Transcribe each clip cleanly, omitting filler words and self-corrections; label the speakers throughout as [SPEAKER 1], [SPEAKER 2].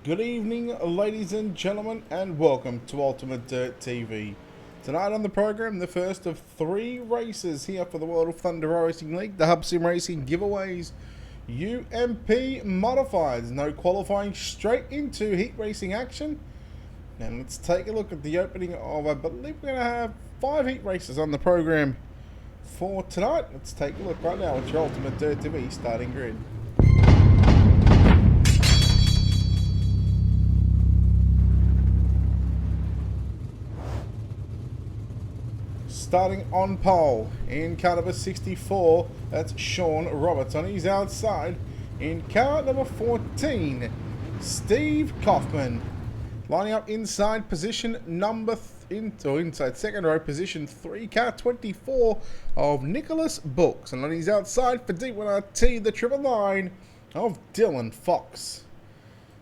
[SPEAKER 1] Good evening, ladies and gentlemen, and welcome to Ultimate Dirt TV. Tonight on the program, the first of 3 races here for the World of Thunder Racing League, the Hub Sim Racing giveaways, UMP modifieds. No qualifying, straight into heat racing action. And let's take a look at the opening of, I believe we're going to have 5 heat races on the program for tonight. Let's take a look right now at your Ultimate Dirt TV starting grid. Starting on pole, in car number 64, that's Sean Roberts. On his outside, in car number 14, Steve Kaufman. Lining up inside position number, inside second row, position 3, car 24 of Nicholas Books. And on his outside for D1RT, the 999 of Dylan Fox.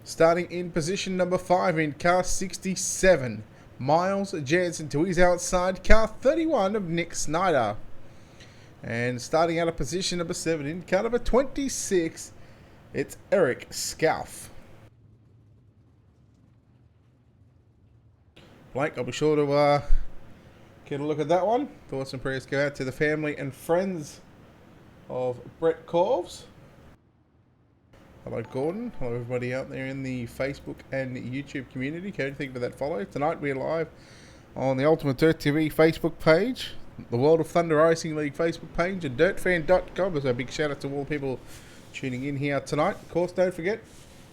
[SPEAKER 1] Starting in position number 5, in car 67. Miles Jansen to his outside, car 31 of Nick Snyder. And starting out of position number 7 in car number 26, it's Eric Scalf. Blake, I'll be sure to get a look at that one. Thoughts and prayers go out to the family and friends of Brett Corves. Hello Gordon, hello everybody out there in the Facebook and YouTube community. Cody, thank you for that follow. Tonight we're live on the Ultimate Dirt TV Facebook page, the World of Thunder Racing League Facebook page, and Dirtfan.com. So a big shout out to all the people tuning in here tonight. Of course, don't forget,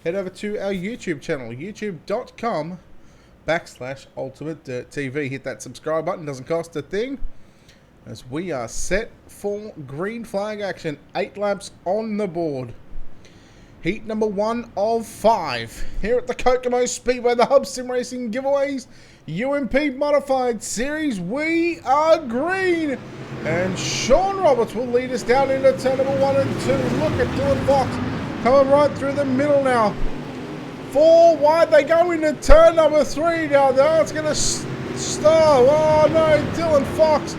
[SPEAKER 1] head over to our YouTube channel, youtube.com/Ultimate Dirt TV. Hit that subscribe button, doesn't cost a thing. As we are set for green flag action, 8 laps on the board. Heat number 1 of 5 here at the Kokomo Speedway, the Hub Sim Racing giveaways, UMP Modified Series. We are green, and Sean Roberts will lead us down into turn number 1 and 2. Look at Dylan Fox coming right through the middle now. 4 wide, they go into turn number 3 now. It's going to start. Oh no, Dylan Fox.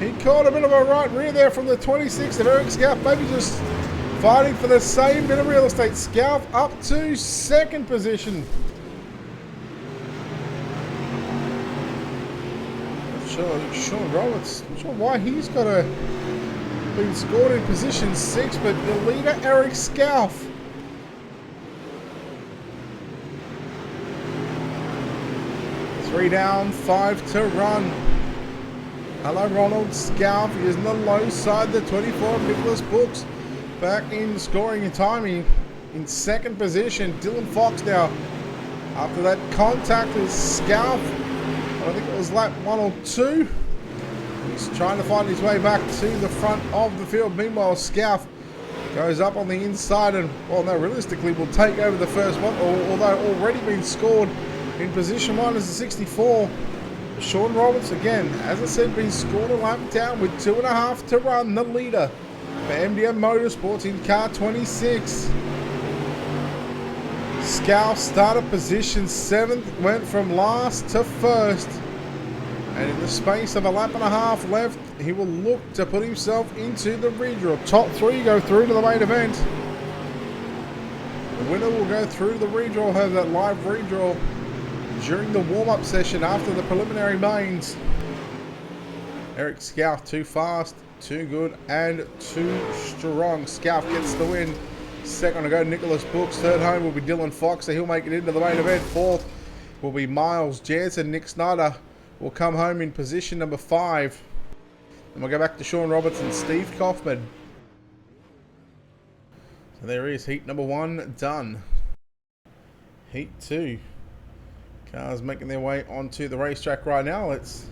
[SPEAKER 1] He caught a bit of a right rear there from the 26th of Eric Scalf, maybe just fighting for the same bit of real estate. Scalf up to 2nd position. Sean Roberts, not sure why he's got been scored in position 6, but the leader Eric Scalf. Three down, 5 to run. Hello Ronald. Scalf is on the low side, the 24 of Nicholas Books. Back in scoring and timing in 2nd position. Dylan Fox now, after that contact with Scalf, I think it was lap 1 or 2. He's trying to find his way back to the front of the field. Meanwhile, Scalf goes up on the inside and, well, no, realistically will take over the first one, although already been scored in position 1 as the 64. Sean Roberts, again, as I said, been scored a lap down with 2.5 to run, the leader for MDM Motorsports in car 26. Scalf started position 7th, went from last to 1st. And in the space of a lap and a half left, he will look to put himself into the redraw. Top 3 go through to the main event. The winner will go through the redraw, have that live redraw during the warm-up session after the preliminary mains. Eric Scalf, too fast, too good, and too strong. Scalf gets the win. 2nd to go, Nicholas Books. 3rd home will be Dylan Fox, so he'll make it into the main event. 4th will be Miles Jansen. Nick Snyder will come home in position number 5. And we'll go back to Sean Roberts and Steve Kaufman. So there is heat number 1 done. Heat 2. Cars making their way onto the racetrack right now. Let's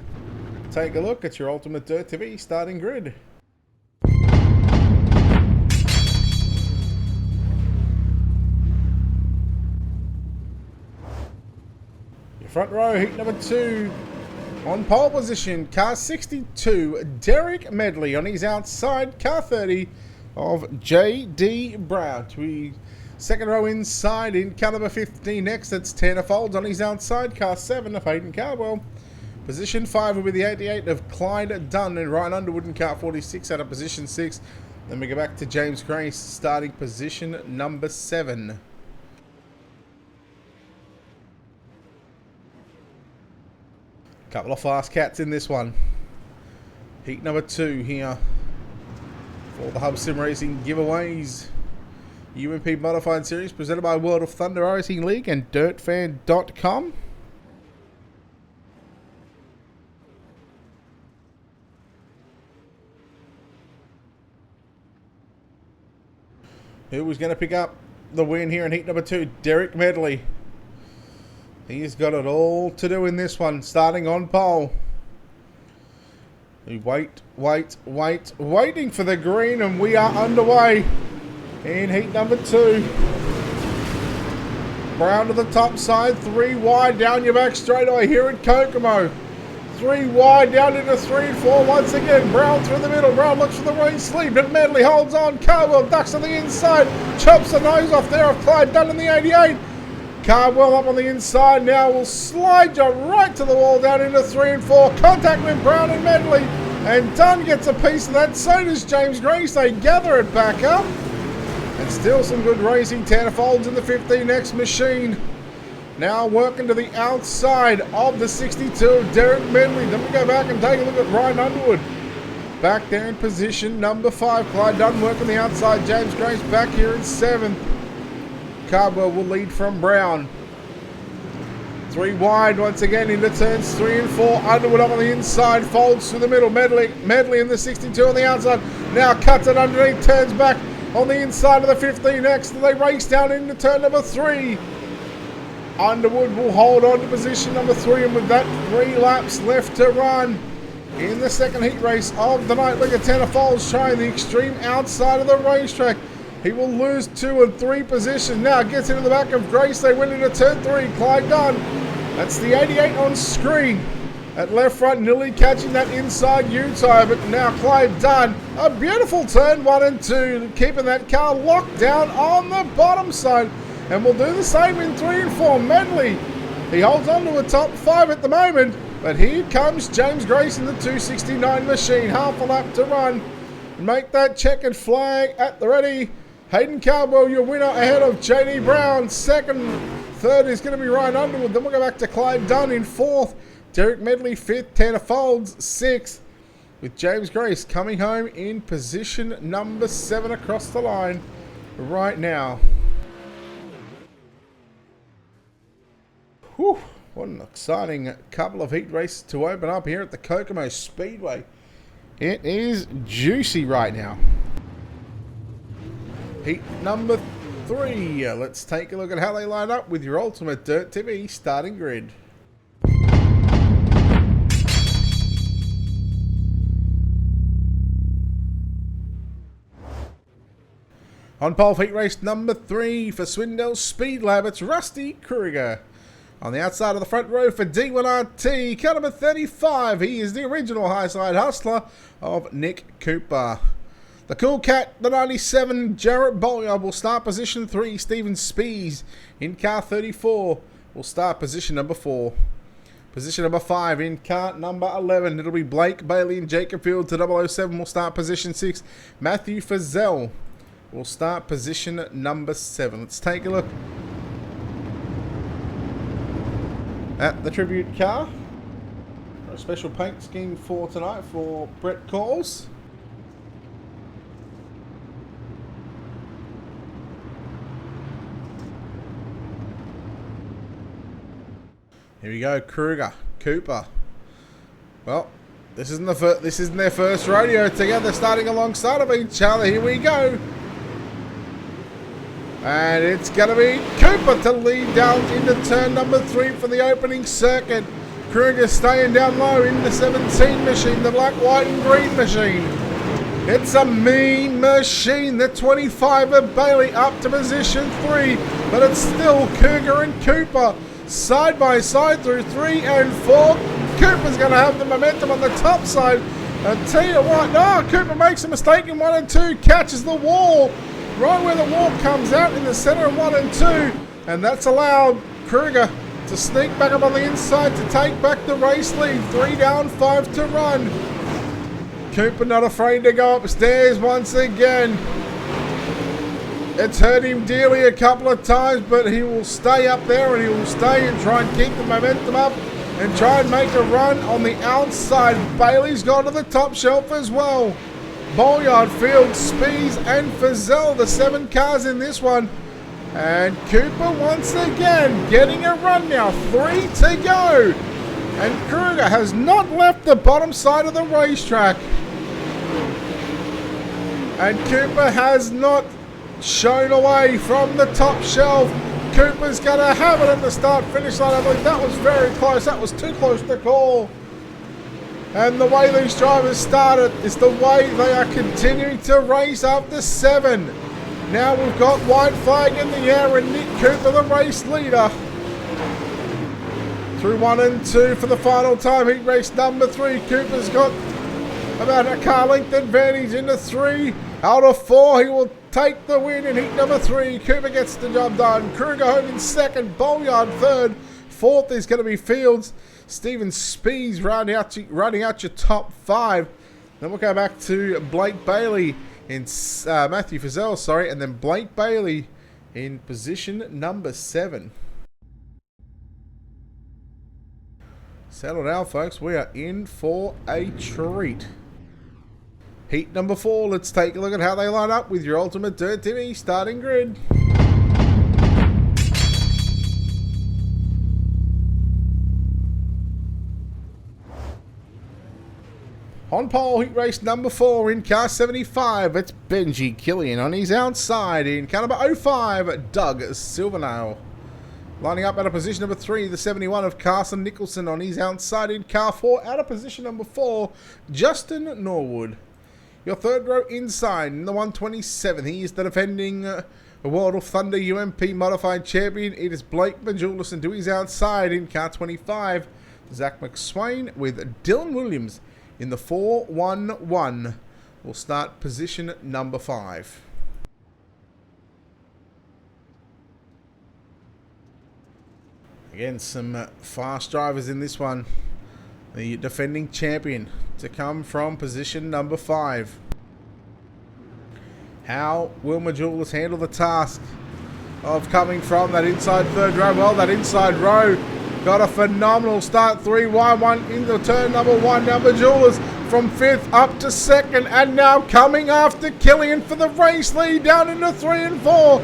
[SPEAKER 1] take a look at your Ultimate Dirt TV starting grid. Your front row, heat number 2. On pole position, car 62, Derek Medley. On his outside, car 30 of J.D. Brown. To his 2nd row inside, in car number 15 next, that's Tanner Folds. On his outside, car 7 of Hayden Cardwell. Position 5 will be the 88 of Clyde Dunn, and Ryan Underwood in car 46 out of position 6. Then we go back to James Grace starting position number 7. Couple of fast cats in this one. Heat number 2 here for the Hub Sim Racing giveaways. UMP Modified Series presented by World of Thunder Racing League and Dirtfan.com. Who was going to pick up the win here in heat number 2? Derek Medley. He's got it all to do in this one, starting on pole. We waiting for the green, and we are underway in heat number 2. Brown to the top side, 3 wide down your back straightaway here at Kokomo. 3 wide down into 3 and 4 once again. Brown through the middle. Brown looks for the rain sleeve, but Medley holds on. Cardwell ducks to the inside, chops the nose off there of Clyde Dunn in the 88. Cardwell up on the inside now will slide you right to the wall down into 3 and 4. Contact with Brown and Medley, and Dunn gets a piece of that. So does James Grace. They gather it back up, and still some good racing. Tannerfolds in the 15X machine. Now working to the outside of the 62 of Derek Medley. Then we go back and take a look at Ryan Underwood. Back there in position number 5. Clyde Dunn working the outside. James Grace back here in 7th. Cardwell will lead from Brown. 3 wide once again into turns 3 and 4. Underwood up on the inside. Folds through the middle. Medley in the 62 on the outside. Now cuts it underneath. Turns back on the inside of the 15X. They race down into turn number 3. Underwood will hold on to position number 3, and with that 3 laps left to run in the second heat race of the night. Look at Tannerfolds trying the extreme outside of the racetrack. He will lose 2 and 3 positions. Now gets into the back of Grace. They went into turn 3. Clyde Dunn. That's the 88 on screen. At left front, nearly catching that inside U-tire, but now Clyde Dunn. A beautiful turn 1 and 2, keeping that car locked down on the bottom side. And we'll do the same in 3 and 4. Medley, he holds on to a top 5 at the moment. But here comes James Grace in the 269 machine. Half a lap to run. Make that checkered flag at the ready. Hayden Cardwell, your winner, ahead of JD Brown. Second, third is going to be Ryan Underwood. Then we'll go back to Clyde Dunn in 4th. Derek Medley 5th. Tannerfolds 6th. With James Grace coming home in position number 7 across the line right now. Whew, what an exciting couple of heat races to open up here at the Kokomo Speedway. It is juicy right now. Heat number 3. Let's take a look at how they line up with your ultimate Dirt TV starting grid. On pole heat race number 3 for Swindell Speed Lab, it's Rusty Kruger. On the outside of the front row for D1RT, car number 35. He is the original high side hustler of Nick Cooper. The Cool Cat, the 97, Jarrett Bolliard will start position 3. Stephen Spees in car 34 will start position number 4. Position number 5 in car number 11. It'll be Blake Bailey and Jacob Field to 007 will start position 6. Matthew Fazell will start position number 7. Let's take a look at the tribute car. A special paint scheme for tonight for Brett Calls. Here we go, Cooper. Well, this isn't their first rodeo together, starting alongside of each other. Here we go. And it's going to be Cooper to lead down into turn number 3 for the opening circuit. Kruger staying down low in the 17 machine, the black, white and green machine. It's a mean machine. The 25 of Bailey up to position 3. But it's still Kruger and Cooper side by side through 3 and 4. Cooper's going to have the momentum on the top side. And tell you what, Cooper makes a mistake in 1 and 2, catches the wall. Right where the wall comes out in the center of 1 and 2. And that's allowed Kruger to sneak back up on the inside to take back the race lead. 3 down, 5 to run. Cooper not afraid to go upstairs once again. It's hurt him dearly a couple of times, but he will stay up there and he will stay and try and keep the momentum up and try and make a run on the outside. Bailey's gone to the top shelf as well. Bolyard, Field, Spees and Fazell, the 7 cars in this one. And Cooper once again getting a run now. 3 to go. And Kruger has not left the bottom side of the racetrack. And Cooper has not shown away from the top shelf. Cooper's going to have it at the start-finish line. I believe that was very close. That was too close to call. And the way these drivers started is the way they are continuing to race after 7. Now we've got white flag in the air and Nick Cooper, the race leader. Through 1 and 2 for the final time. Heat race number 3. Cooper's got about a car length advantage into 3. Out of 4, he will take the win in heat number 3. Cooper gets the job done. Kruger home in 2nd. Bolyard 3rd. 4th is going to be Fields. Stephen Spees rounding out your top 5. Then we'll go back to Blake Bailey in Matthew Fazell, sorry, and then Blake Bailey in position number 7. Settle down, folks. We are in for a treat. Heat number 4. Let's take a look at how they line up with your ultimate Dirt TV starting grid. On pole, heat race number 4 in car 75. It's Benji Killian on his outside. In car number 05, Doug Silvernail. Lining up out of position number 3, the 71 of Carson Nicholson on his outside. In car 4, out of position number 4, Justin Norwood. Your 3rd row inside, in the 127, he is the defending World of Thunder UMP modified champion. It is Blake Majulis, and to his outside in car 25, Zach McSwain with Dylan Williams in the 411. We'll start position number 5. Again, some fast drivers in this one. The defending champion to come from position number 5. How will Majulis handle the task of coming from that inside 3rd row? Well, that inside row got a phenomenal start. 3 wide 1 into turn number 1. Now Majulis from 5th up to 2nd, and now coming after Killian for the race lead down into 3 and 4.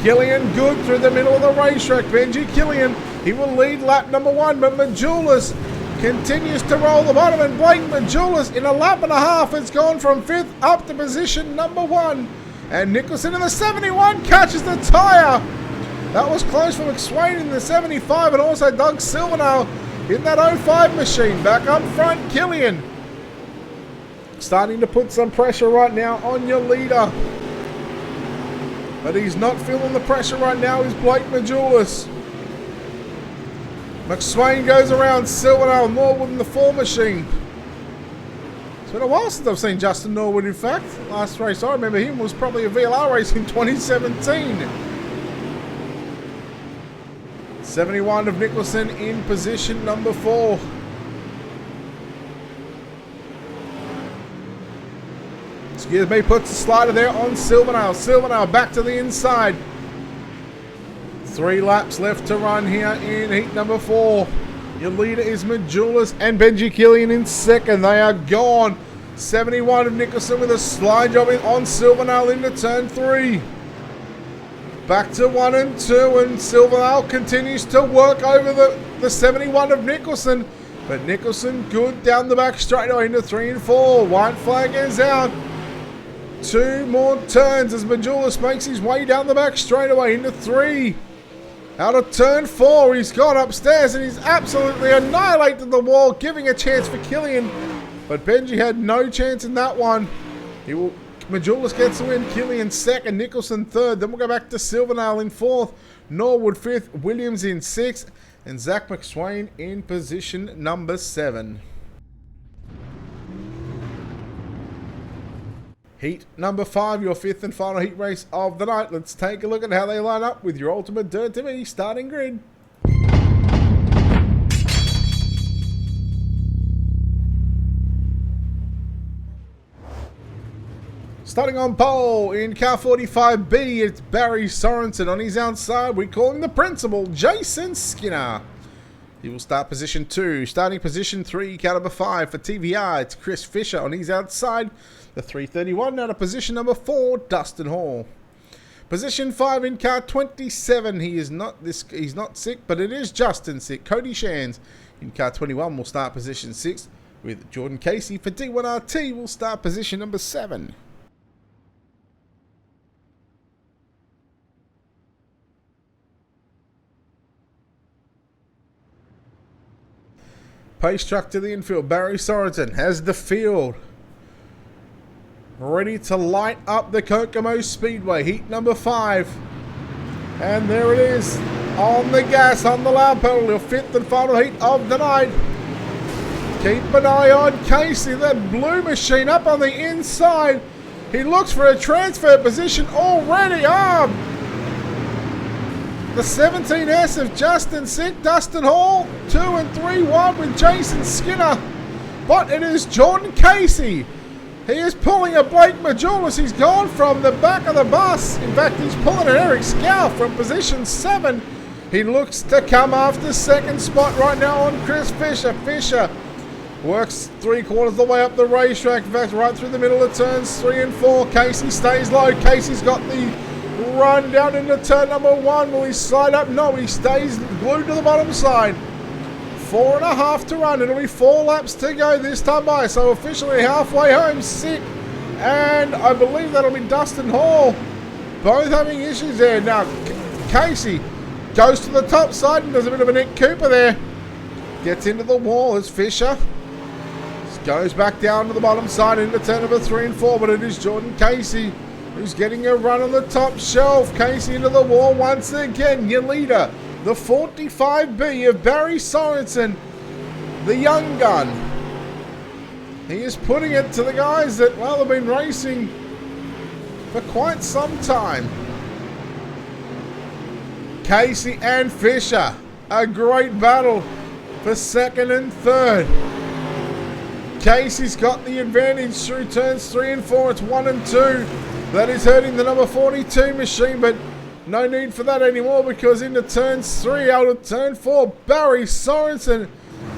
[SPEAKER 1] Killian good through the middle of the racetrack. Benji Killian, he will lead lap number 1, but Majulis continues to roll the bottom, and Blake Majulis in a lap and a half has gone from 5th up to position number 1. And Nicholson in the 71 catches the tyre. That was close for McSwain in the 75, and also Doug Silvernail in that 05 machine. Back up front, Killian starting to put some pressure right now on your leader. But he's not feeling the pressure right now, is Blake Majulis. McSwain goes around Silvernail, Norwood in the 4 machine. It's been a while since I've seen Justin Norwood, in fact. Last race I remember him was probably a VLR race in 2017. 71 of Nicholson in position number 4. Excuse me, puts the slider there on Silvernail. Silvernail back to the inside. 3 laps left to run here in heat number 4. Your leader is Majulis and Benji Killian in 2nd. They are gone. 71 of Nicholson with a slide job on Silvernail into turn 3. Back to 1 and 2, and Silvernail continues to work over the 71 of Nicholson. But Nicholson good down the back straightaway into 3 and 4. White flag is out. 2 more turns as Majulis makes his way down the back straightaway into 3. Out of turn 4, he's gone upstairs and he's absolutely annihilated the wall, giving a chance for Killian. But Benji had no chance in that one. Majulis gets the win, Killian 2nd, Nicholson 3rd. Then we'll go back to Silvernail in 4th, Norwood 5th, Williams in 6th, and Zach McSwain in position number 7. Heat number 5, your 5th and final heat race of the night. Let's take a look at how they line up with your ultimate Dirt TV starting grid. Starting on pole in car 45B, it's Barry Sorensen. On his outside, we call him the principal, Jason Skinner. He will start position 2. Starting position 3, car number 5 for TVR. It's Chris Fisher on his outside. The 331 out of position number 4, Dustin Hall. Position 5 in car 27. He's not sick, but it is Justin sick. Cody Shands in car 21 will start position 6, with Jordan Casey for D1RT will start position number 7. Pace truck to the infield. Barry Sorensen has the field ready to light up the Kokomo Speedway. Heat number 5. And there it is. On the gas, on the loud pedal. Your 5th and final heat of the night. Keep an eye on Casey. That blue machine up on the inside. He looks for a transfer position already. The 17S of Justin Sick, Dustin Hall, 2 and 3 wide with Jason Skinner. But it is Jordan Casey. He is pulling a Blake Majulis. He's gone from the back of the bus. In fact, he's pulling an Eric Scow from position 7. He looks to come after second spot right now on Chris Fisher. Fisher works 3/4 of the way up the racetrack. In fact, right through the middle of turns 3 and 4. Casey stays low. Casey's got the run down into turn number 1. Will he slide up? No, he stays glued to the bottom side. 4.5 to run. It'll be 4 laps to go this time by. So officially halfway home, Sick. And I believe that'll be Dustin Hall. Both having issues there. Now, Casey goes to the top side and does a bit of a Nick Cooper there. Gets into the wall as Fisher goes back down to the bottom side into turn number 3 and 4. But it is Jordan Casey who's getting a run on the top shelf. Casey into the wall once again. Your leader, the 45B of Barry Sorensen, the young gun. He is putting it to the guys that, well, have been racing for quite some time. Casey and Fisher, a great battle for second and third. Casey's got the advantage through turns 3 and 4. It's 1 and 2. That is hurting the number 42 machine, but no need for that anymore because into turns 3 out of turn 4, Barry Sorensen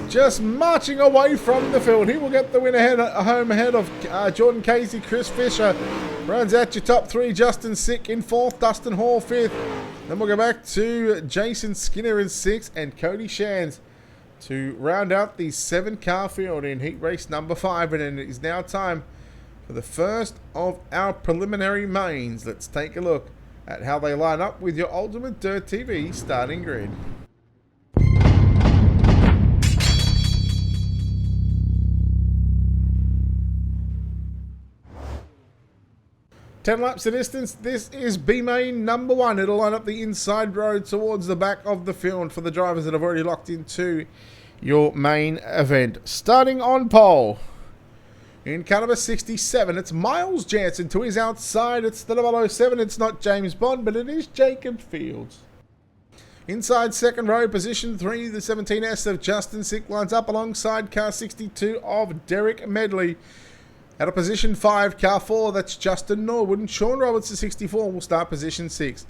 [SPEAKER 1] just marching away from the field. He will get the win home ahead of Jordan Casey. Chris Fisher rounds out your top 3. Justin Sick in 4th, Dustin Hall 5th. Then we'll go back to Jason Skinner in 6th and Cody Shands to round out the 7-car field in heat race number 5. And it is now time for the first of our preliminary mains. Let's take a look at how they line up with your Ultimate Dirt TV starting grid. Ten laps of distance. This is B main number 1. It'll line up the inside road towards the back of the field for the drivers that have already locked into your main event. Starting on pole. In car number 67, it's Miles Jansen. To his outside, it's the 007. It's not James Bond, but it is Jacob Fields. Inside second row, position 3, the 17S of Justin Sick lines up alongside car 62 of Derek Medley. At a position 5, car 4, that's Justin Norwood. And Sean Roberts, the 64, will start position 6.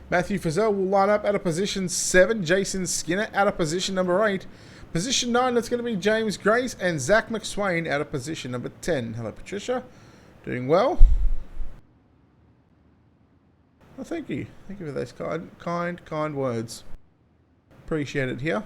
[SPEAKER 1] Matthew Frizzell will line up at a position 7. Jason Skinner at a position number 8. Position 9, that's going to be James Grace and Zach McSwain out of position number 10. Hello, Patricia. Doing well? Well, thank you. Thank you for those kind words. Appreciate it here.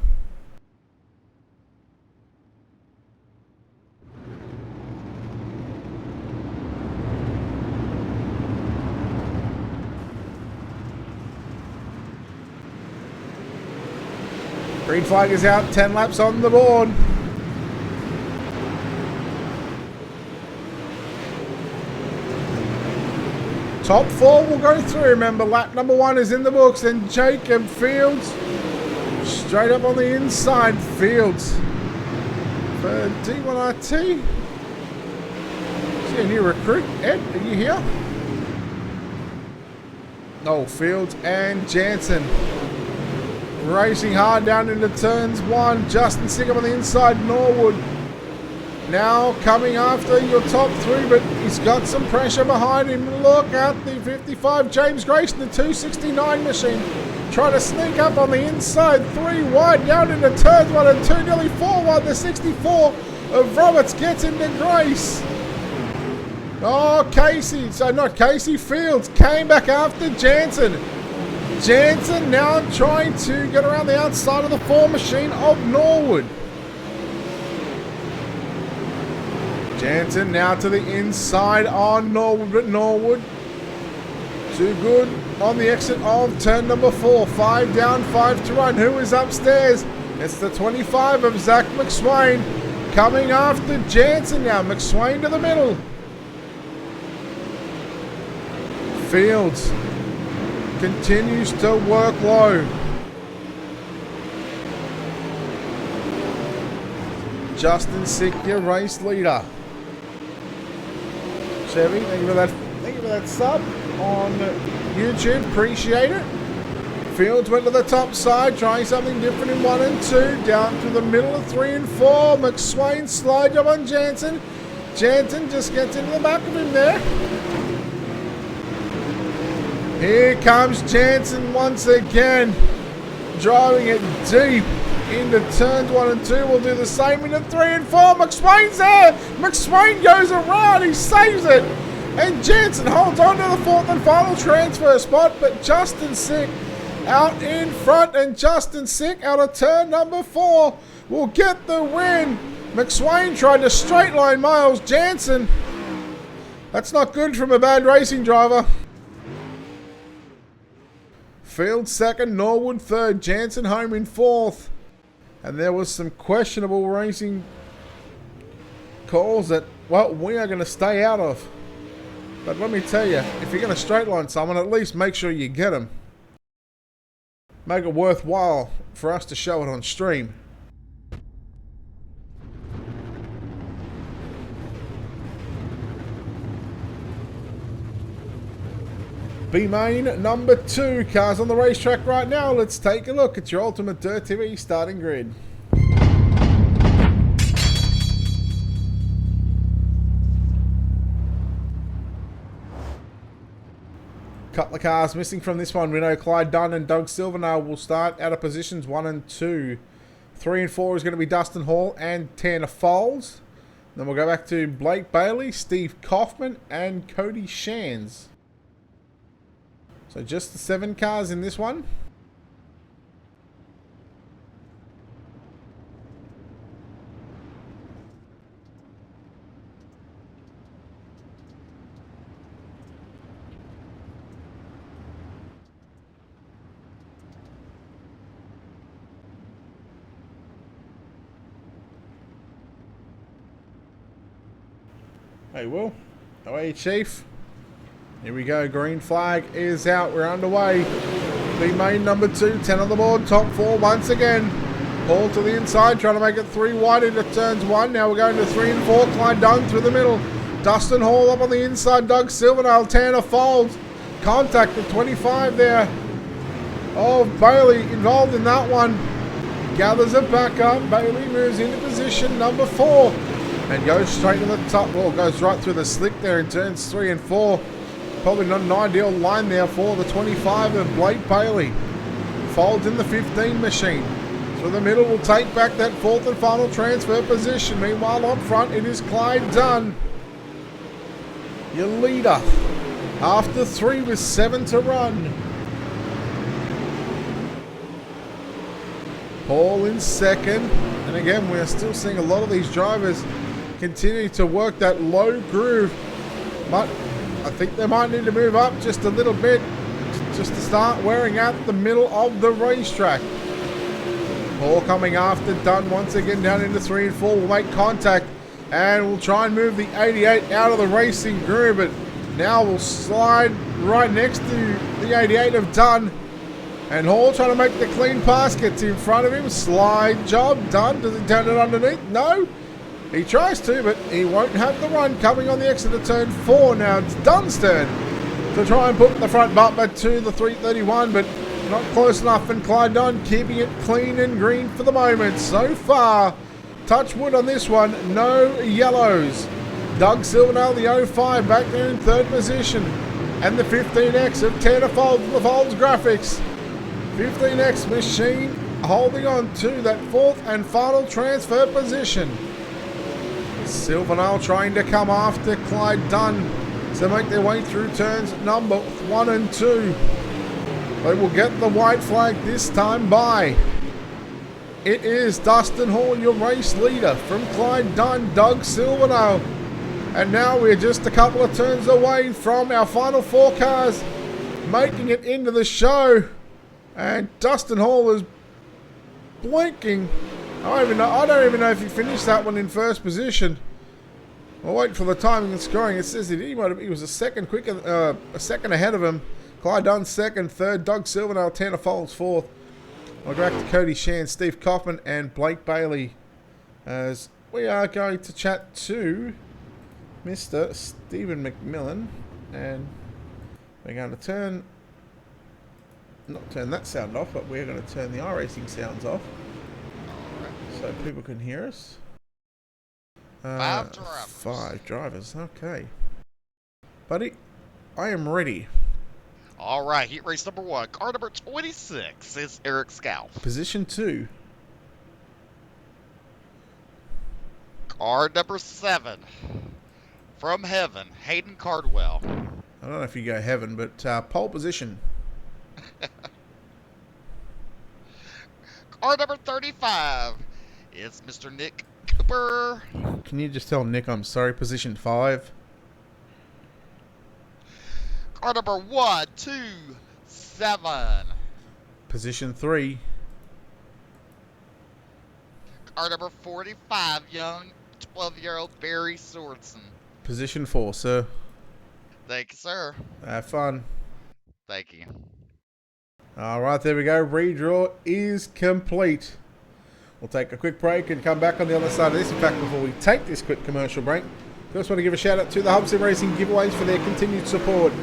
[SPEAKER 1] Green flag is out, 10 laps on the board. Top 4 will go through. Remember, lap number 1 is in the books. And Jacob Fields, straight up on the inside. Fields for D1RT. See a new recruit. Ed, are you here? Oh, Fields and Jansen racing hard down into turns 1. Justin Sick up on the inside. Norwood now coming after your top 3, but he's got some pressure behind him. Look at the 55 James Grace and the 269 machine. trying to sneak up on the inside. 3 wide down into turns 1 and 2. Nearly 4 wide. The 64 of Roberts gets into Grace. Oh, Casey. So not Casey. Fields came back after Jansen. Jansen now trying to get around the outside of the 4 machine of Norwood. Jansen now to the inside on Norwood, but Norwood too good on the exit of turn number 4. 5 down, 5 to run. Who is upstairs? It's the 25 of Zach McSwain coming after Jansen now. McSwain to the middle. Fields continues to work low. Justin Sick, your race leader. Chevy, thank you for that sub on YouTube. Appreciate it. Fields went to the top side, trying something different in 1 and 2. Down to the middle of 3 and 4. McSwain slide job on Jansen. Jansen just gets into the back of him there. Here comes Jansen once again, driving it deep into turns 1 and 2. We'll do the same into 3 and 4. McSwain's there. McSwain goes around. He saves it. And Jansen holds on to the 4th and final transfer spot. But Justin Sick out in front. And Justin Sick out of turn number 4 will get the win. McSwain tried to straight line Miles Jansen. That's not good from a bad racing driver. Fields 2nd, Norwood 3rd, Jansen home in 4th. And there was some questionable racing calls that, well, we are going to stay out of. But let me tell you, if you're going to straight line someone, at least make sure you get them. Make it worthwhile for us to show it on stream. B-Main number 2, cars on the racetrack right now. Let's take a look at your Ultimate Dirt TV starting grid. Couple of cars missing from this one. We know Clyde Dunn and Doug Silvernail will start out of positions 1 and 2. 3 and 4 is going to be Dustin Hall and Tanner Foles. Then we'll go back to Blake Bailey, Steve Kaufman, and Cody Shands. So just the 7 cars in this one. Hey Will, how are you, Chief? Here we go, green flag is out, we're underway. B-Main number 2, 10 on the board, top 4 once again. Paul to the inside, trying to make it 3 wide into turns 1. Now we're going to 3 and 4, Clyde Dunn through the middle. Dustin Hall up on the inside, Doug Silvernail, Tanner Foles. Contact the 25 there. Oh, Bailey involved in that one. Gathers it back up, Bailey moves into position number 4. And goes straight to the top, well, goes right through the slick there in turns 3 and 4. Probably not an ideal line there for the 25 of Blake Bailey. Folds in the 15 machine. Through the middle will take back that 4th and final transfer position. Meanwhile, up front, it is Clyde Dunn, your leader. After 3 with 7 to run. Paul in 2nd. And again, we're still seeing a lot of these drivers continue to work that low groove. But I think they might need to move up just a little bit just to start wearing out the middle of the racetrack. Paul coming after Dunn once again down into 3 and 4. We'll make contact and we'll try and move the 88 out of the racing groove. But now we'll slide right next to the 88 of Dunn. And Hall trying to make the clean pass, gets in front of him. Slide job done. Does he turn it underneath? No. He tries to, but he won't have the run. Coming on the exit of turn 4 now. It's Dunn's turn to try and put the front bumper to the 331, but not close enough. And Clyde Dunn keeping it clean and green for the moment. So far, touch wood on this one. No yellows. Doug Silvernail, the 05, back there in 3rd position. And the 15X of Tanner Folds, the Folds Graphics. 15X Machine holding on to that fourth and final transfer position. Silvernail trying to come after Clyde Dunn to make their way through turns number 1 and 2. They will get the white flag this time by. It is Dustin Hall, your race leader, from Clyde Dunn, Doug Silvernail. And now we're just a couple of turns away from our final 4 cars making it into the show. And Dustin Hall is blinking. I don't even know if he finished that one in first position. I'll wait for the timing and scoring. It says he was a second quicker, a second ahead of him. Clyde Dunn second, third. Doug Silvernail, Tanner Foles fourth. I'll go back to Cody Shan, Steve Kaufman, and Blake Bailey, as we are going to chat to Mr. Stephen McMillan, and we're going to not turn that sound off, but we're going to turn the iRacing sounds off, so people can hear us.
[SPEAKER 2] 5 drivers.
[SPEAKER 1] 5 drivers, okay. Buddy, I am ready.
[SPEAKER 2] All right, heat race number 1. Car number 26 is Eric Scout.
[SPEAKER 1] Position 2.
[SPEAKER 2] Car number 7. From Heaven, Hayden Cardwell.
[SPEAKER 1] I don't know if you go Heaven, but pole position.
[SPEAKER 2] Car number 35 is Mr. Nick Cooper.
[SPEAKER 1] Can you just tell Nick I'm sorry? Position 5.
[SPEAKER 2] Car number 127.
[SPEAKER 1] Position 3.
[SPEAKER 2] Car number 45, young 12-year-old Barry Sorensen.
[SPEAKER 1] Position 4, sir.
[SPEAKER 2] Thank you, sir.
[SPEAKER 1] Have fun.
[SPEAKER 2] Thank you.
[SPEAKER 1] Alright, there we go. Redraw is complete. We'll take a quick break and come back on the other side of this. In fact, before we take this quick commercial break, first want to give a shout out to the Hub Sim Racing giveaways for their continued support.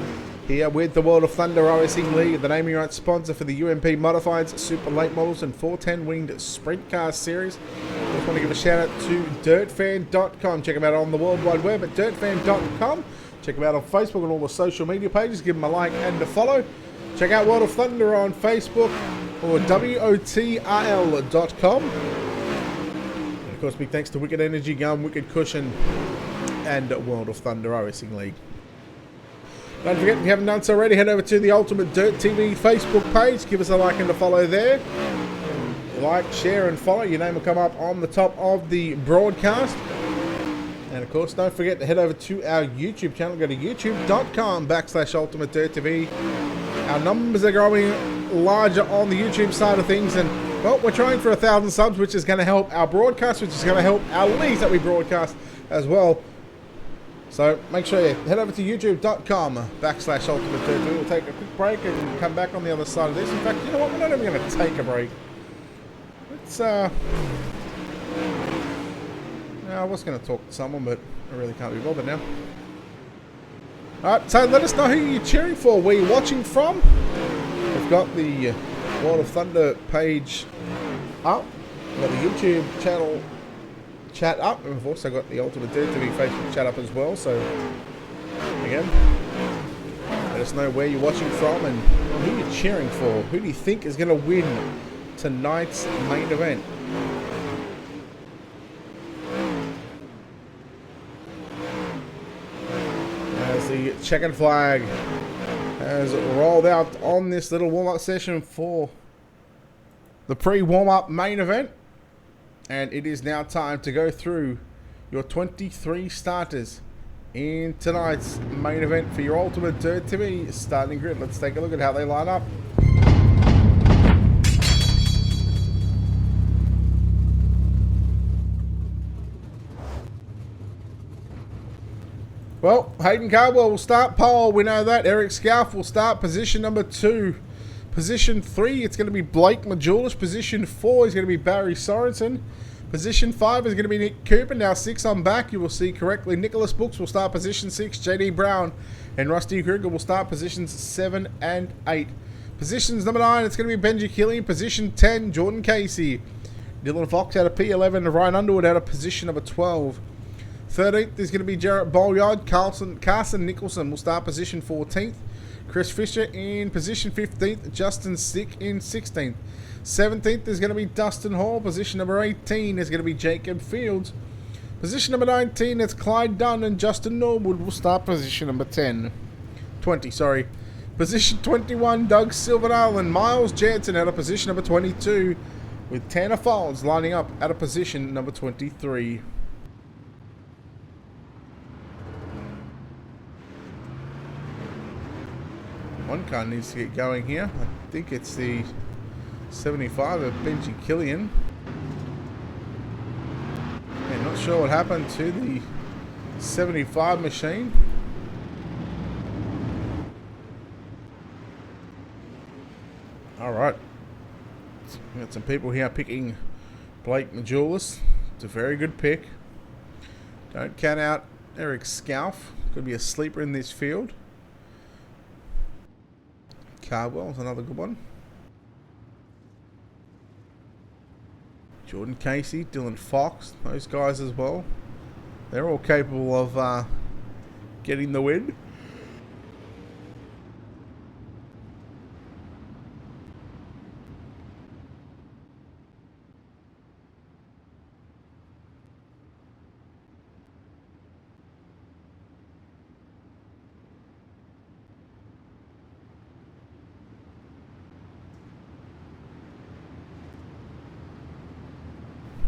[SPEAKER 1] Here with the World of Thunder Racing League, the naming rights sponsor for the UMP Modifieds, Super Late Models and 410 Winged Sprint Car Series. Just want to give a shout out to Dirtfan.com. Check them out on the World Wide Web at Dirtfan.com. Check them out on Facebook and all the social media pages. Give them a like and a follow. Check out World of Thunder on Facebook or WOTRL.com. And of course, big thanks to Wicked Energy Gun, Wicked Cushion, and World of Thunder Racing League. Don't forget, if you haven't done so already, head over to the Ultimate Dirt TV Facebook page. Give us a like and a follow there. Like, share, and follow. Your name will come up on the top of the broadcast. And of course, don't forget to head over to our YouTube channel. Go to youtube.com/Ultimate Dirt TV. Our numbers are growing larger on the YouTube side of things. And, well, we're trying for 1,000 subs, which is going to help our broadcast, which is going to help our leagues that we broadcast as well. So make sure you head over to youtube.com/Ultimate Dirt TV. We'll take a quick break and come back on the other side of this. In fact, you know what? We're not even going to take a break. Let's, I was going to talk to someone, but I really can't be bothered now. Alright, so let us know who you're cheering for, where you're watching from. We've got the World of Thunder page up. We've got the YouTube channel chat up, and we've also got the Ultimate Dirt TV Facebook chat up as well. So again, let us know where you're watching from and who you're cheering for. Who do you think is going to win tonight's main event? As the checkered flag has rolled out on this little warm-up session for the pre-warm-up main event. And it is now time to go through your 23 starters in tonight's main event for your Ultimate Dirt TV starting grid. Let's take a look at how they line up. Well, Hayden Cardwell will start pole. We know that. Eric Scalf will start position number 2. Position 3, it's going to be Blake Majulis. Position 4 is going to be Barry Sorensen. Position 5 is going to be Nick Cooper. Now 6 on back, you will see correctly. Nicholas Brooks will start position 6. JD Brown and Rusty Kruger will start positions 7 and 8. Positions number 9, it's going to be Benji Killian. Position 10, Jordan Casey. Dylan Fox out of P11. Ryan Underwood out of position number 12. 13th is going to be Jarrett Bolyard. Carson Nicholson will start position 14th. Chris Fisher in position 15th. Justin Sick in 16th. 17th is going to be Dustin Hall. Position number 18 is going to be Jacob Fields. Position number 19, it's Clyde Dunn, and Justin Norwood will start position number 20, sorry. Position 21, Doug Silverdale and Miles Jansen out of position number 22, with Tanner Folds lining up out of position number 23. One car needs to get going here. I think it's the 75 of Benji Killian. Yeah, not sure what happened to the 75 machine. Alright. We've got some people here picking Blake Majulis. It's a very good pick. Don't count out Eric Scalf. Could be a sleeper in this field. Cardwell's another good one. Jordan Casey, Dylan Fox, those guys as well. They're all capable of getting the win.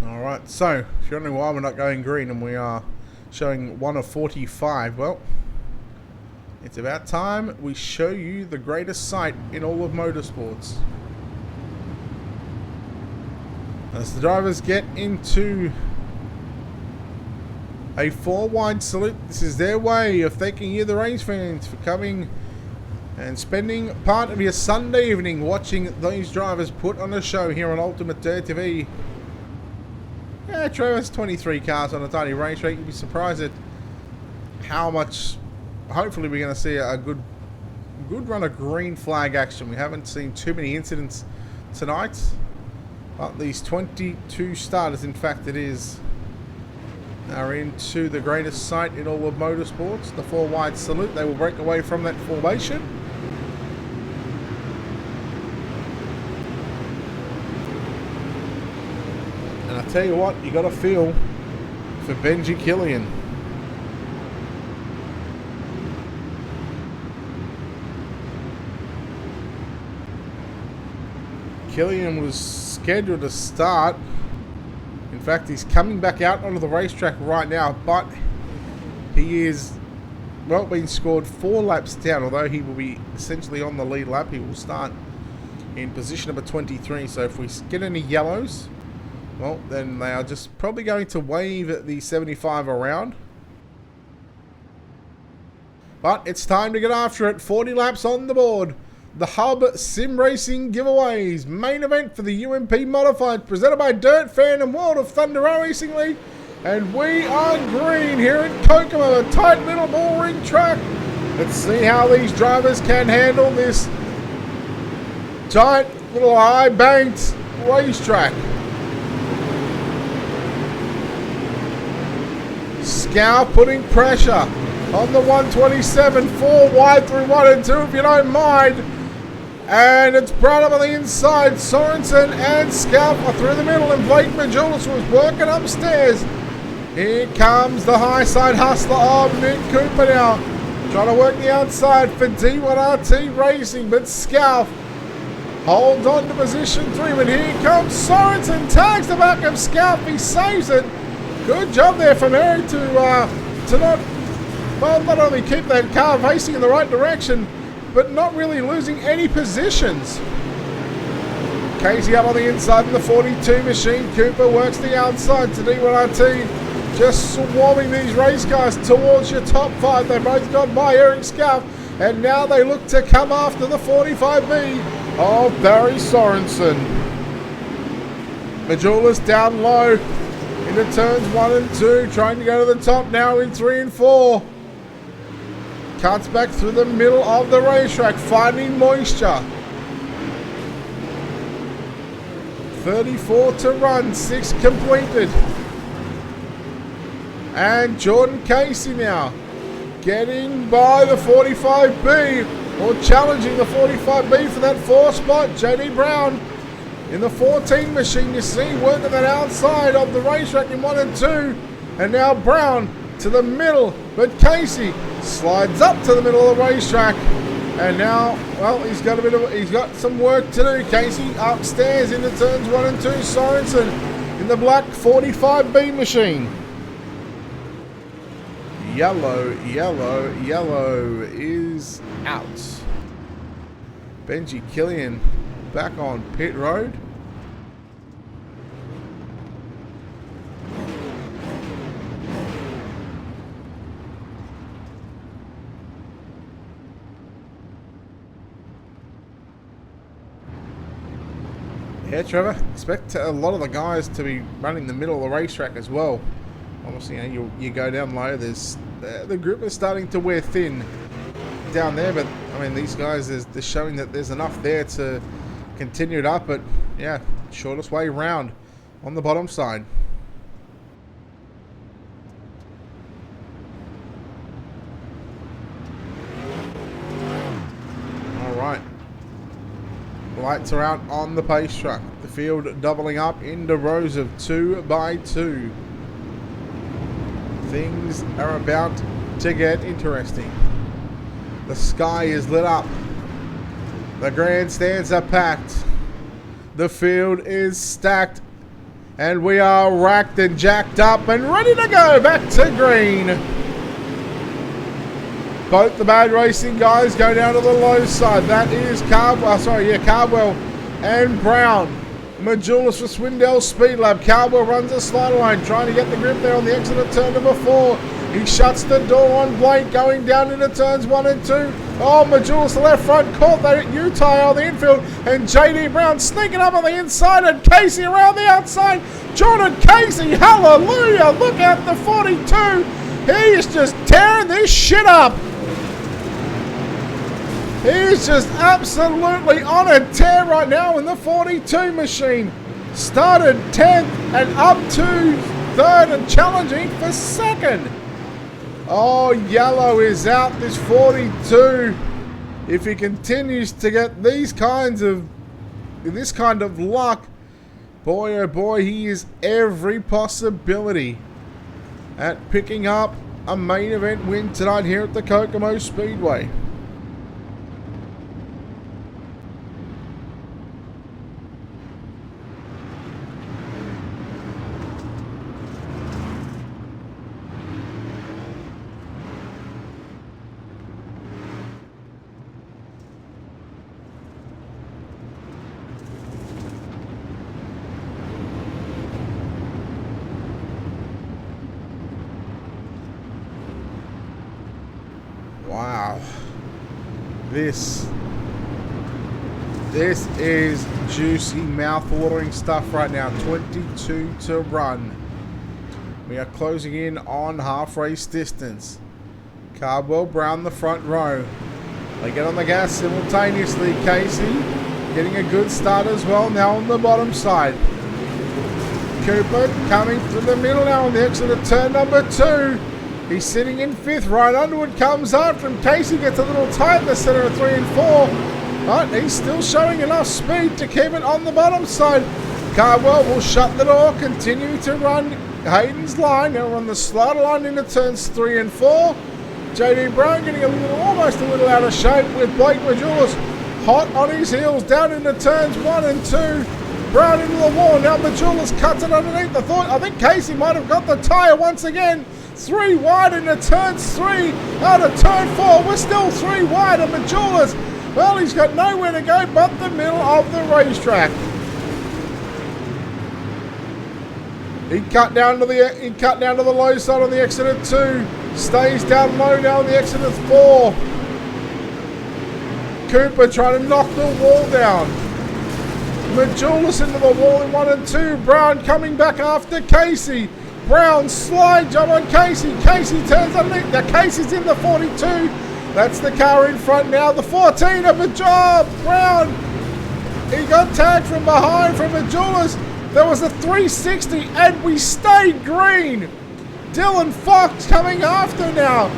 [SPEAKER 1] Alright, so, if you're wondering why we're not going green and we are showing 1 of 45, well, it's about time we show you the greatest sight in all of motorsports. As the drivers get into a 4-wide salute, this is their way of thanking you, the race fans, for coming and spending part of your Sunday evening watching these drivers put on a show here on Ultimate Dirt TV. Yeah, Trevor's 23 cars on a tiny race track. You'd be surprised at how much. Hopefully, we're going to see a good run of green flag action. We haven't seen too many incidents tonight, but these 22 starters, in fact, it is, are into the greatest sight in all of motorsports. The 4-wide salute. They will break away from that formation. And I tell you what, you got to feel for Benji Killian. Killian was scheduled to start. In fact, he's coming back out onto the racetrack right now, but he is, well, being scored 4 laps down. Although he will be essentially on the lead lap, he will start in position number 23. So if we get any yellows, well, then they are just probably going to wave the 75 around. But it's time to get after it. 40 laps on the board. The Hub Sim Racing Giveaways. Main event for the UMP Modified. Presented by Dirtfan and World of Thunder Racing League. And we are green here at Kokomo. A tight little bull ring track. Let's see how these drivers can handle this tight little high banked racetrack. Scow putting pressure on the 127, 4 wide through 1 and 2 if you don't mind. And it's brought up on the inside. Sorensen and Scow are through the middle, and Blake Majulis was working upstairs. Here comes the high side hustler of Nick Cooper now. Trying to work the outside for D1RT Racing, but Scow holds on to position 3. But here comes Sorensen, tags the back of Scow, he saves it. Good job there from Eric to not only keep that car facing in the right direction, but not really losing any positions. Casey up on the inside in the 42 machine. Cooper works the outside to D1RT, just swarming these race cars towards your top 5. They both got by Eric Scout, and now they look to come after the 45B of Barry Sorensen. Majulis down low into turns 1 and 2, trying to go to the top now in 3 and 4. Cuts back through the middle of the racetrack, finding moisture. 34 to run, 6 completed. And Jordan Casey now getting by the 45B or challenging the 45B for that 4 spot. JD Brown in the 14 machine, you see, working that outside of the racetrack in 1 and 2. And now Brown to the middle, but Casey slides up to the middle of the racetrack. And now, well, he's got some work to do. Casey upstairs into turns 1 and 2. Sorensen in the black 45B machine. Yellow is out. Benji Killian back on pit road. Yeah, Trevor, expect a lot of the guys to be running the middle of the racetrack as well. Obviously, you know, you go down low, there's the group is starting to wear thin down there, but I mean, these guys, they're showing that there's enough there to continue it up, but yeah, shortest way round on the bottom side. All right. Lights are out on the pace truck. The field doubling up into rows of 2 by 2. Things are about to get interesting. The sky is lit up. The grandstands are packed. The field is stacked. And we are racked and jacked up and ready to go back to green. Both the bad racing guys go down to the low side. That is Cardwell and Brown. Majulis for Swindell Speed Lab. Cardwell runs a slider line, trying to get the grip there on the exit of turn number 4. He shuts the door on Blake, going down into turns 1 and 2. Oh, Majulis the left front, caught that U-tie on the infield, and JD Brown sneaking up on the inside, and Casey around the outside. Jordan Casey, hallelujah! Look at the 42. He is just tearing this shit up. He's just absolutely on a tear right now in the 42 machine. Started 10th and up to 3rd and challenging for 2nd. Oh, yellow is out, this 42. If he continues to get this kind of luck, boy oh boy, he is every possibility at picking up a main event win tonight here at the Kokomo Speedway. Wow, this is juicy, mouth-watering stuff right now. 22 to run. We are closing in on half race distance. Cardwell, Brown the front row. They get on the gas simultaneously. Casey getting a good start as well now on the bottom side. Cooper coming through the middle now on the exit of turn number 2. He's sitting in 5th. Ryan Underwood comes after him. Casey gets a little tight in the center of 3 and 4. But he's still showing enough speed to keep it on the bottom side. Cardwell will shut the door, continue to run Hayden's line. Now we're on the slider line into turns 3 and 4. JD Brown getting almost a little out of shape with Blake Majulis hot on his heels down into turns 1 and 2. Brown into the wall. Now Majulis cuts it underneath. I think Casey might have got the tyre once again. 3 wide into turns 3 out of turn 4. We're still 3 wide and Majulis, well, he's got nowhere to go but the middle of the racetrack. He cut down to the low side on the exit of 2. Stays down low now on the exit of 4. Cooper trying to knock the wall down. Majulis into the wall in 1 and 2. Brown coming back after Casey. Brown slide job on Casey. Casey turns underneath. Now Casey's in the 42. That's the car in front now. The 14 of Majulis. Brown. He got tagged from behind from Majulis. There was a 360 and we stayed green. Dylan Fox coming after now.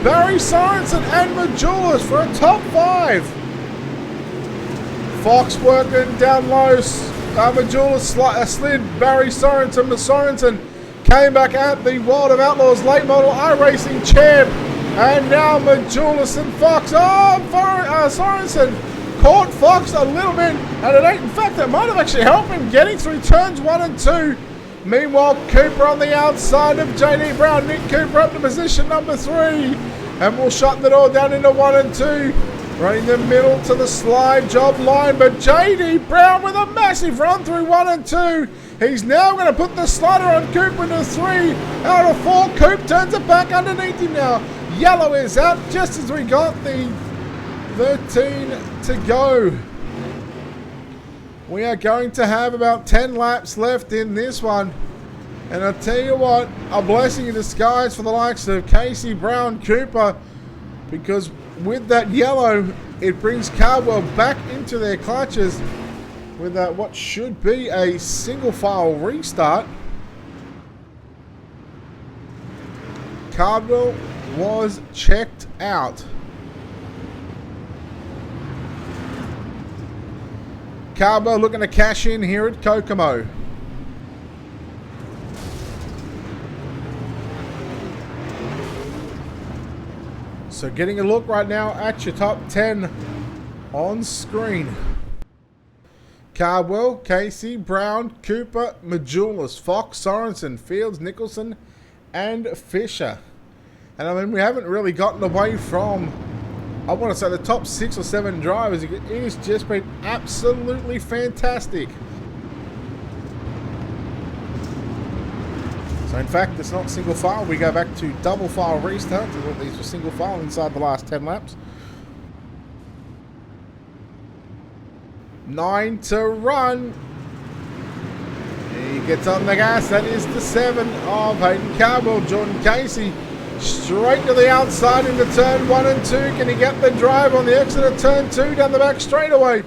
[SPEAKER 1] Barry Sorensen and Majulis for a top 5. Fox working down low. Majulis slid Barry Sorensen. Sorensen came back at the World of Outlaws late model iRacing champ. And now Majulis and Fox. Sorensen caught Fox a little bit. And it ain't, in fact, it might have actually helped him getting through turns 1 and 2. Meanwhile, Cooper on the outside of JD Brown. Nick Cooper up to position number 3. And we'll shut the door down into 1 and 2. Running the middle to the slide job line. But JD Brown with a massive run through 1 and 2. He's now going to put the slider on Cooper into 3. Out of 4, Coop turns it back underneath him now. Yellow is out just as we got the 13 to go. We are going to have about 10 laps left in this one. And I'll tell you what, a blessing in disguise for the likes of Casey, Brown, Cooper. Because with that yellow, it brings Cardwell back into their clutches with what should be a single file restart. Cardwell was checked out. Cardwell looking to cash in here at Kokomo. So getting a look right now at your top 10 on screen. Cardwell, Casey, Brown, Cooper, Majulis, Fox, Sorensen, Fields, Nicholson, and Fisher. And I mean, we haven't really gotten away from, I want to say, the top 6 or 7 drivers. It has just been absolutely fantastic. So in fact, it's not single file. We go back to double file restart. These were single file inside the last 10 laps. 9 to run. He gets on the gas. That is the 7 of Hayden Cardwell. Jordan Casey straight to the outside into turn 1 and 2. Can he get the drive on the exit of turn 2 down the back straightaway?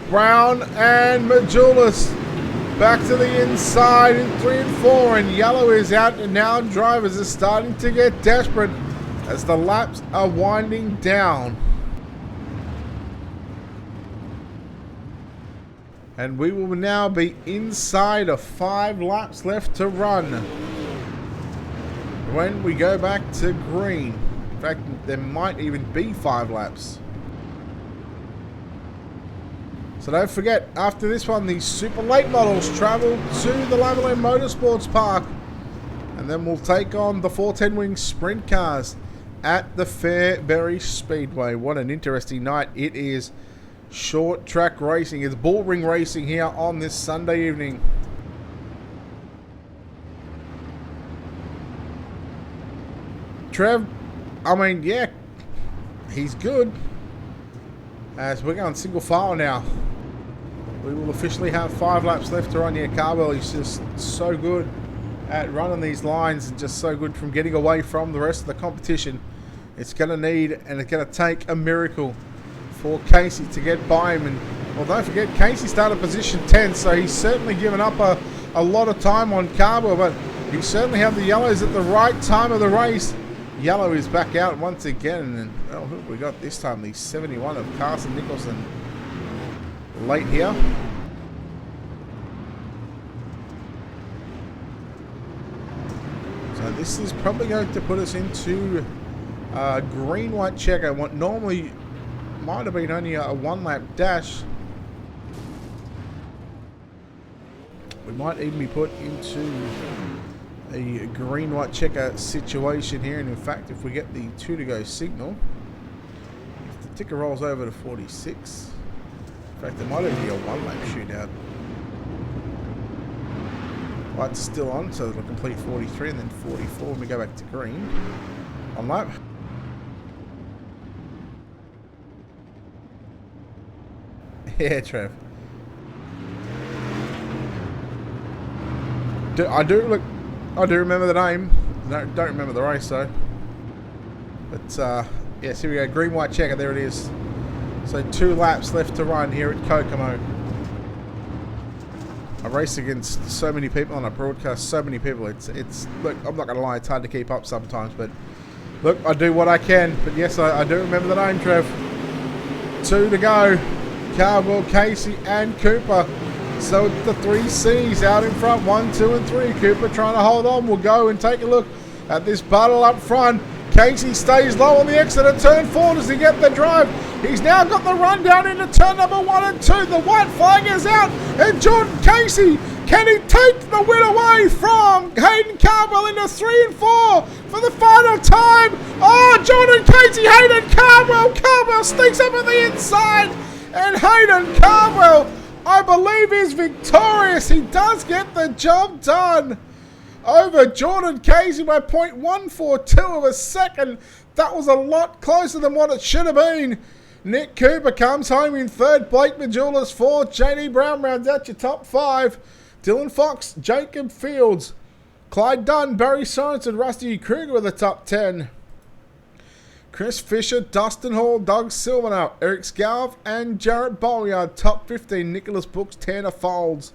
[SPEAKER 1] Brown and Majulis back to the inside in 3 and 4. And yellow is out. And now drivers are starting to get desperate as the laps are winding down. And we will now be inside of 5 laps left to run when we go back to green. In fact, there might even be 5 laps. So don't forget, after this one, the super late models travel to the Lavalin Motorsports Park. And then we'll take on the 410 Wing Sprint Cars at the Fairbury Speedway. What an interesting night it is. Short track racing. It's bull ring racing here on this Sunday evening. Trev, I mean, yeah, he's good. As we're going single file now. We will officially have 5 laps left to run here. Cardwell is just so good at running these lines and just so good from getting away from the rest of the competition. It's going to need and it's going to take a miracle for Casey to get by him. And well, don't forget, Casey started position 10, so he's certainly given up a lot of time on Cardwell, but he certainly had the yellows at the right time of the race. Yellow is back out once again, and well, who have we got this time? The 71 of Carson Nicholson late here. So this is probably going to put us into green-white checker. What normally might have been only a 1-lap dash. We might even be put into a green-white checker situation here. And in fact, if we get the 2 to go signal, if the ticker rolls over to 46, in fact, there might even be a 1-lap shootout. Light's still on, so it'll complete 43 and then 44 when we go back to green. On lap. Yeah, Trev. I do remember the name. No, don't remember the race though. But yes, here we go. Green, white checker. There it is. So 2 laps left to run here at Kokomo. I race against so many people and I broadcast so many people. It's look, I'm not gonna lie, it's hard to keep up sometimes, but Look, I do what I can, but yes, I do remember the name, Trev. 2 to go. Cardwell, Casey, and Cooper. So the 3 C's out in front, 1, 2, and 3. Cooper trying to hold on. We'll go and take a look at this battle up front. Casey stays low on the exit at turn 4. Does he get the drive? He's now got the run down into turn number 1 and 2. The white flag is out, and Jordan Casey, can he take the win away from Hayden Cardwell into 3 and 4 for the final time? Oh, Jordan Casey, Hayden Cardwell. Cardwell sneaks up on the inside, and Hayden Cardwell, I believe, is victorious. He does get the job done over Jordan Casey by 0.142 of a second. That was a lot closer than what it should have been. Nick Cooper comes home in 3rd. Blake Majulas 4th. JD Brown rounds out your top 5. Dylan Fox, Jacob Fields, Clyde Dunn, Barry Sorensen, Rusty Kruger with the top 10. Chris Fisher, Dustin Hall, Doug Silvernail, Eric Scarf, and Jarrett Bolyard top 15. Nicholas Brooks, Tanner Folds,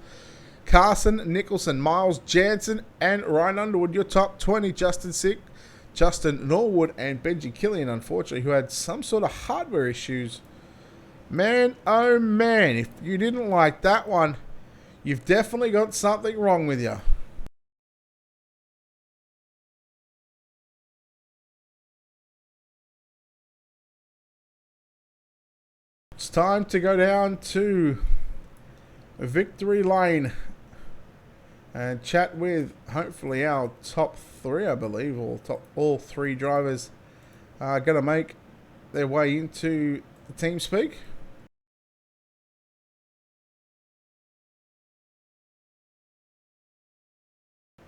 [SPEAKER 1] Carson Nicholson, Miles Jansen, and Ryan Underwood, your top 20. Justin Sick, Justin Norwood, and Benji Killian, unfortunately, who had some sort of hardware issues. Man, oh man, if you didn't like that one, you've definitely got something wrong with you. It's time to go down to Victory Lane and chat with hopefully our top 3, I believe, or all 3 drivers are going to make their way into the team speak.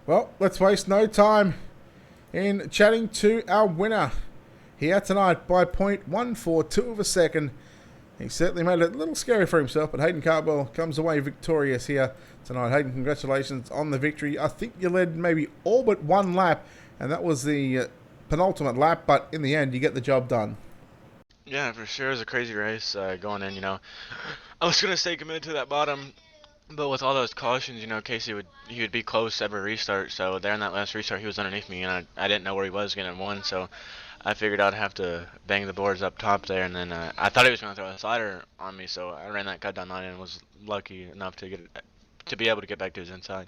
[SPEAKER 1] Well, let's waste no time in chatting to our winner here tonight by 0.142 of a second. He certainly made it a little scary for himself, but Hayden Cardwell comes away victorious here tonight. Hayden, congratulations on the victory. I think you led maybe all but 1 lap, and that was the penultimate lap, but in the end, you get the job done.
[SPEAKER 3] Yeah, for sure. It was a crazy race going in, I was going to stay committed to that bottom, but with all those cautions, Casey would be close every restart. So there in that last restart, he was underneath me, and I didn't know where he was getting one. So I figured I'd have to bang the boards up top there, and then I thought he was going to throw a slider on me, so I ran that cut down line and was lucky enough to be able to get back to his inside.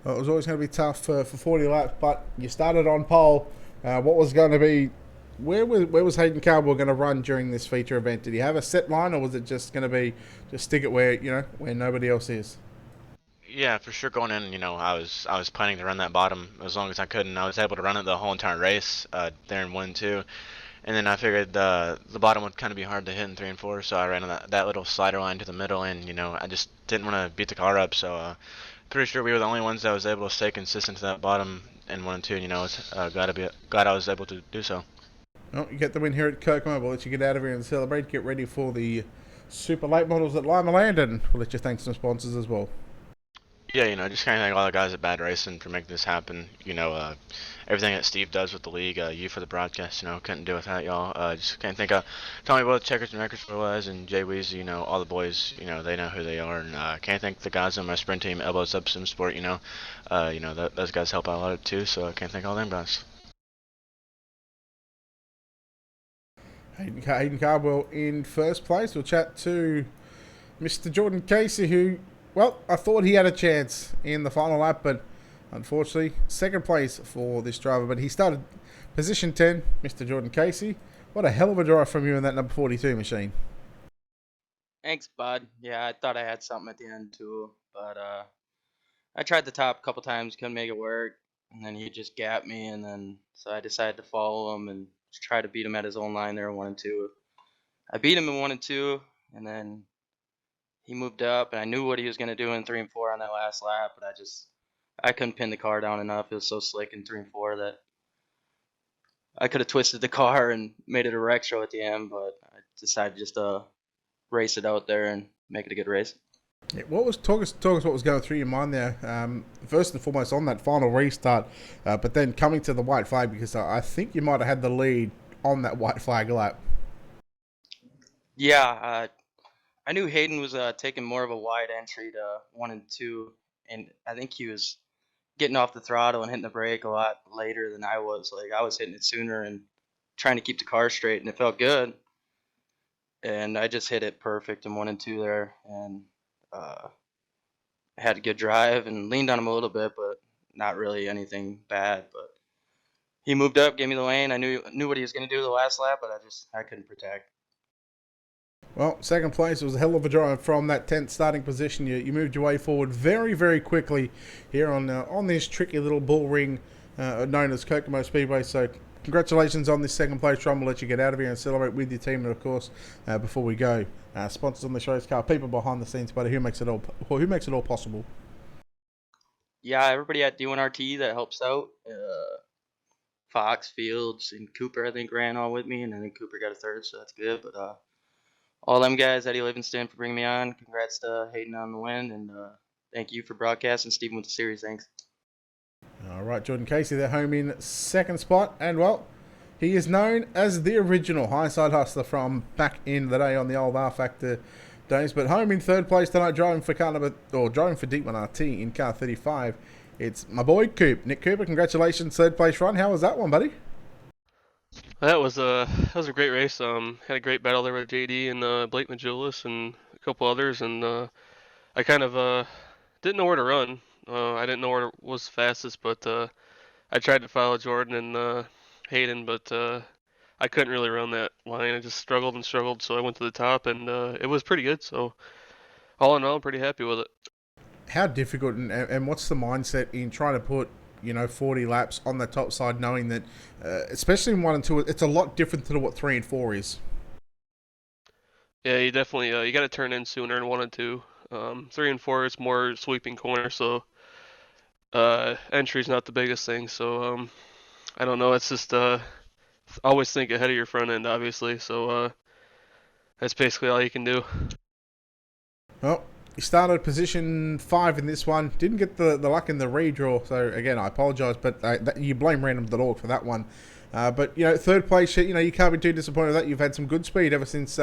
[SPEAKER 1] Well, it was always going to be tough for 40 laps, but you started on pole. What was going to be? Where was Hayden Cardwell going to run during this feature event? Did he have a set line, or was it just going to be just stick it where where nobody else is?
[SPEAKER 3] Yeah, for sure. Going in, I was planning to run that bottom as long as I could, and I was able to run it the whole entire race there in 1 and 2. And then I figured the bottom would kind of be hard to hit in 3 and 4, so I ran that little slider line to the middle, and I just didn't want to beat the car up. So pretty sure we were the only ones that was able to stay consistent to that bottom in 1 and 2. And glad I was able to do so.
[SPEAKER 1] Well, you get the win here at Kirkman. We'll let you get out of here and celebrate. Get ready for the super late models at Lima Land, and we'll let you thank some sponsors as well.
[SPEAKER 3] Yeah, just kind of thank all the guys at Bad Racing for making this happen. Everything that Steve does with the league, you for the broadcast, couldn't do without y'all. Just can't think of Tommy Both, Checkers and Records for was, and Jay Weezy, all the boys, they know who they are. And can't thank the guys on my sprint team, Elbows Up Sim Sport, those guys help out a lot too, so I can't thank all them guys.
[SPEAKER 1] Hayden Cardwell in first place. We'll chat to Mr. Jordan Casey, who, well, I thought he had a chance in the final lap, but unfortunately, second place for this driver. But he started position 10, Mr. Jordan Casey. What a hell of a drive from you in that number 42 machine.
[SPEAKER 4] Thanks, bud. Yeah, I thought I had something at the end too, but I tried the top a couple times, couldn't make it work, and then he just gapped me, and then so I decided to follow him and just try to beat him at his own line there in 1 and 2. I beat him in 1 and 2, and then he moved up, and I knew what he was gonna do in 3 and 4 on that last lap, but I couldn't pin the car down enough. It was so slick in 3 and 4 that I could have twisted the car and made it a wreck show at the end, but I decided just to race it out there and make it a good race.
[SPEAKER 1] Yeah, talk us what was going through your mind there? First and foremost on that final restart, but then coming to the white flag, because I think you might have had the lead on that white flag lap.
[SPEAKER 4] Yeah, I knew Hayden was taking more of a wide entry to 1 and 2, and I think he was getting off the throttle and hitting the brake a lot later than I was. Like I was hitting it sooner and trying to keep the car straight, and it felt good. And I just hit it perfect in 1 and 2 there, and uh, had a good drive and leaned on him a little bit, but not really anything bad. But he moved up, gave me the lane. I knew what he was going to do the last lap, but I couldn't protect.
[SPEAKER 1] Well, second place was a hell of a drive from that 10th starting position. You moved your way forward very, very quickly here on this tricky little bull ring known as Kokomo Speedway. So congratulations on this second place run. We'll let you get out of here and celebrate with your team. And of course, before we go, sponsors on the show's car, people behind the scenes, but who makes it all possible?
[SPEAKER 4] Yeah, everybody at D1RT that helps out. Fox, Fields, and Cooper, I think, ran all with me, and I think Cooper got a third, so that's good. But all them guys, Eddie Livingston for bringing me on. Congrats to Hayden on the win, and thank you for broadcasting. Stephen with the series, thanks.
[SPEAKER 1] All right, Jordan Casey, they're home in second spot, and well, he is known as the original high-side hustler from back in the day on the old R-Factor days, but home in third place tonight, driving for D1RT in car 35. It's my boy Nick Cooper. Congratulations, third place run. How was that one, buddy?
[SPEAKER 5] That was a great race. Had a great battle there with JD and Blake Majulis and a couple others, and I kind of didn't know where to run. I didn't know where was fastest, but I tried to follow Jordan and Hayden, but I couldn't really run that line. I just struggled and struggled, so I went to the top, and it was pretty good. So all in all, I'm pretty happy with it.
[SPEAKER 1] How difficult and what's the mindset in trying to put 40 laps on the top side, knowing that especially in 1 and 2 it's a lot different to what 3 and 4 is?
[SPEAKER 5] Yeah, you definitely you got to turn in sooner in 1 and 2. 3 and 4 is more sweeping corner, so entry's not the biggest thing. So I don't know, it's just always think ahead of your front end, obviously. So that's basically all you can do.
[SPEAKER 1] Well, you started position 5 in this one. Didn't get the luck in the redraw. So, again, I apologise, but you blame Random.org for that one. But, third place, you can't be too disappointed with that. You've had some good speed ever since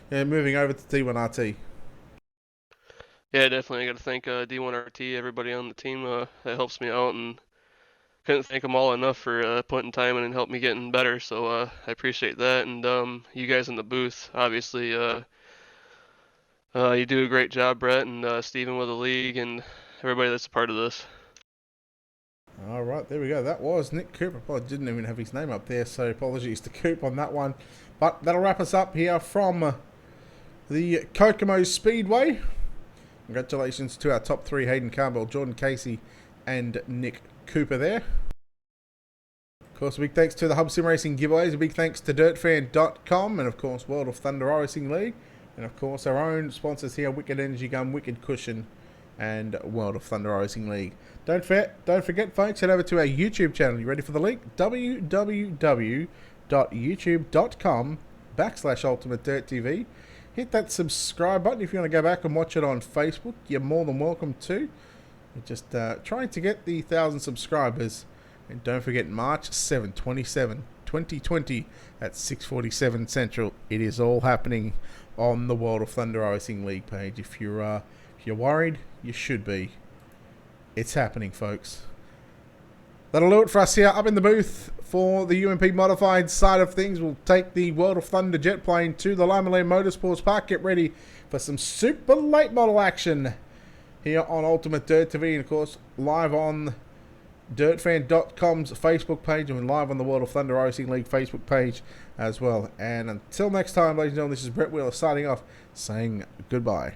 [SPEAKER 1] moving over to D1RT.
[SPEAKER 5] Yeah, definitely. I got to thank D1RT, everybody on the team that helps me out, and couldn't thank them all enough for putting time in and helping me getting better. So I appreciate that. And you guys in the booth, obviously, you do a great job, Brett and Steven with the league and everybody that's a part of this.
[SPEAKER 1] All right, there we go. That was Nick Cooper. I didn't even have his name up there, so apologies to Coop on that one. But that'll wrap us up here from the Kokomo Speedway. Congratulations to our top 3, Hayden Campbell, Jordan Casey, and Nick Cooper there. Of course, a big thanks to the Hub Sim Racing giveaways. A big thanks to Dirtfan.com and, of course, World of Thunder Racing League. And, of course, our own sponsors here, Wicked Energy Gun, Wicked Cushion, and World of Thunder Racing League. Don't forget, folks, head over to our YouTube channel. You ready for the link? www.youtube.com/UltimateDirtTV. Hit that subscribe button if you want to go back and watch it on Facebook. You're more than welcome to. We're just trying to get the 1,000 subscribers. And don't forget, March 7, 2020 at 6:47 Central. It is all happening on the World of Thunder Racing League page. If you're worried, you should be. It's happening, folks. That'll do it for us here up in the booth for the UMP modified side of things. We'll take the World of Thunder jet plane to the Lima Motorsports Park. Get ready for some super late model action here on Ultimate Dirt TV, and of course live on Dirtfan.com's Facebook page and live on the World of Thunder Racing League Facebook page as well. And until next time, ladies and gentlemen, this is Brett Wheeler signing off, saying goodbye.